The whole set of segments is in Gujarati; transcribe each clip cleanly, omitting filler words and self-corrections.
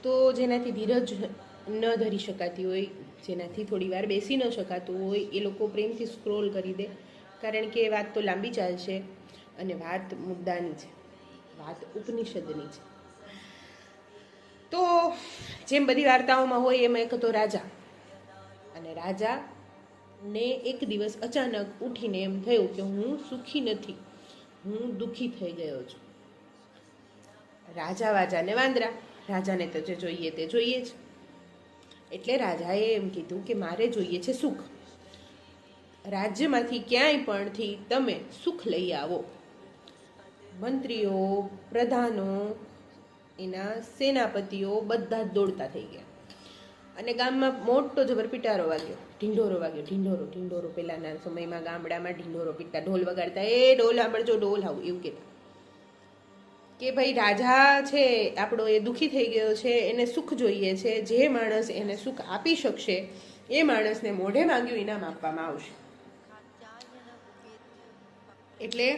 તો જેનાથી ધીરજ ન ધરી શકાતી હોય, જેનાથી થોડી વાર બેસી ન શકાતું હોય, એ લોકો પ્રેમથી સ્ક્રોલ કરી દે, કારણ કે વાત તો લાંબી ચાલશે અને વાત મુદ્દાની છે, વાત ઉપનિષદની છે. તો જેમ બધી વાર્તાઓમાં હોય એમ એક હતો રાજા, અને રાજાને એક દિવસ અચાનક ઉઠીને એમ થયું કે હું સુખી નથી, હું દુઃખી થઈ ગયો છું. રાજા વાજાને વાંદરા, રાજાને તો જે જોઈએ તે જોઈએ જ. એટલે રાજાએ એમ કીધું કે મારે જોઈએ છે સુખ. રાજ્યમાંથી ક્યાંય પણથી તમે સુખ લઈ આવો. મંત્રીઓ, પ્રધાનો, એના સેનાપતિઓ બધા જ દોડતા થઈ ગયા, અને ગામમાં મોટો જબર પિટારો વાગ્યો, ઢીંઢોરો વાગ્યો. ઢીંઢોરો પહેલાના સમયમાં ગામડામાં ઢીંઢોરો પીટતા, ઢોલ વગાડતા, એ ઢોલ સાંભળજો, ઢોલ આવું એવું કહેતા કે ભાઈ રાજા છે આપણો એ દુઃખી થઈ ગયો છે, એને સુખ જોઈએ છે, જે માણસ એને સુખ આપી શકશે એ માણસને મોઢે માંગ્યું ઇનામ આપવામાં આવશે. એટલે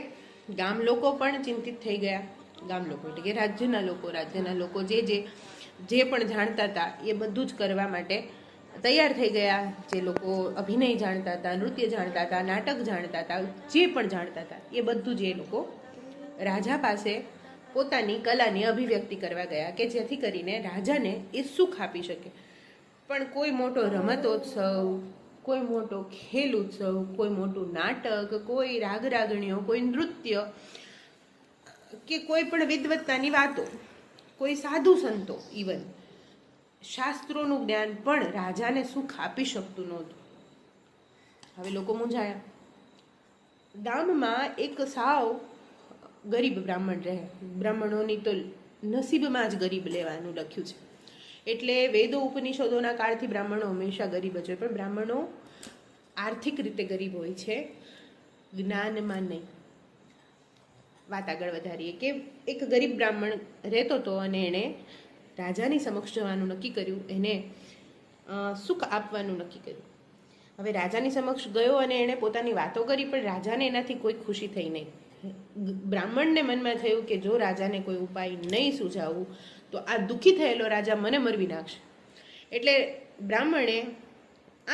ગામ લોકો પણ ચિંતિત થઈ ગયા. ગામ લોકો એટલે કે રાજ્યના લોકો જે પણ જાણતા હતા એ બધું જ કરવા માટે તૈયાર થઈ ગયા. જે લોકો અભિનય જાણતા હતા, નૃત્ય જાણતા હતા, નાટક જાણતા હતા, જે પણ જાણતા હતા એ બધું જ એ લોકો રાજા પાસે પોતાની કલાની અભિવ્યક્તિ કરવા ગયા, કે જેથી કરીને રાજાને એ સુખ આપી શકે. પણ કોઈ મોટો રમતોત્સવ, કોઈ મોટો ખેલ ઉત્સવ, કોઈ મોટું નાટક, કોઈ રાગ રાગણીઓ, કોઈ નૃત્ય કે કોઈ પણ વિદ્વત્તાની વાતો, કોઈ સાધુ સંતો, ઇવન શાસ્ત્રોનું જ્ઞાન પણ રાજાને સુખ આપી શકતું નહોતું. હવે લોકો મૂંઝાયા. ગામમાં એક સાવ ગરીબ બ્રાહ્મણ રહે. બ્રાહ્મણોની તો નસીબમાં જ ગરીબ લેવાનું લખ્યું છે. એટલે વેદો ઉપનિષદોના કાળથી બ્રાહ્મણો હંમેશા ગરીબ જ હોય, પણ બ્રાહ્મણો આર્થિક રીતે ગરીબ હોય છે, જ્ઞાનમાં નહીં. વાત આગળ વધારીએ કે એક ગરીબ બ્રાહ્મણ રહેતો હતો અને એણે રાજાની સમક્ષ જવાનું નક્કી કર્યું, એને સુખ આપવાનું નક્કી કર્યું. હવે રાજાની સમક્ષ ગયો અને એણે પોતાની વાતો કરી, પણ રાજાને એનાથી કોઈ ખુશી થઈ નહીં. બ્રાહ્મણને મનમાં થયું કે જો રાજાને કોઈ ઉપાય નહીં સૂઝાવું તો આ દુઃખી થયેલો રાજા મને મરવી નાખશે. એટલે બ્રાહ્મણે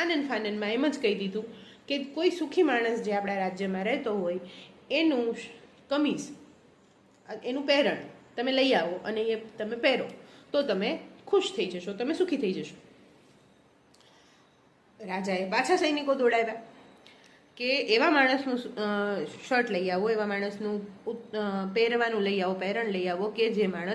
આનંદ ફાનંદમાં એમ જ કહી દીધું કે કોઈ સુખી માણસ જે આપણા રાજ્યમાં રહેતો હોય એનું કમીઝ, એનું પહેરણ તમે લઈ આવો અને એ તમે પહેરો તો તમે ખુશ થઈ જશો, તમે સુખી થઈ જશો. રાજાએ પાછા સૈનિકો દોડાવ્યા કે એવા માણસનું શર્ટ લઈ આવો, એવા માણસનું પહેરવાનું લઈ આવો, પહેરણ લઈ આવો કે જે માણસ